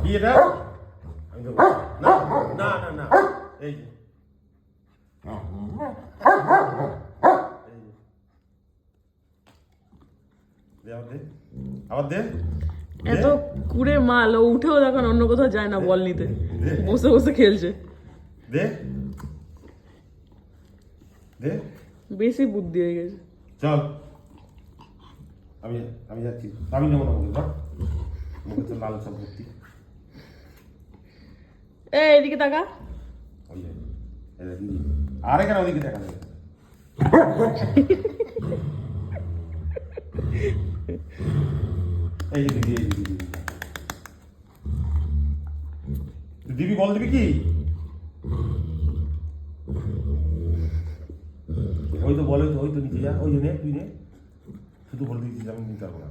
কি এটা? আমি দেবো না না না না এই যে আবার দে এত কুড়ে মাল ও উঠেও দেখুন অন্য কোথাও যায় না বল নিতে, বসে বসে খেলছে। দে দে বেশি বুদ্ধি হয়ে গেছে। চল আমি আমি যাচ্ছি, আমি নেবো না মুখে, মুখে তো লাল সব ভর্তি। এদিকে তাকা। ওই যে আরে কেন ওদিকে দেখা যাবে? এই যে দিদি, এই যে দিদি, দিবি বল দিবি কি? ওই তো বলে তো, ওই তো নিচে যা, ওই যে নে তুই নে, শুধু বলে দিচ্ছিস আমি নিতে পারবো না।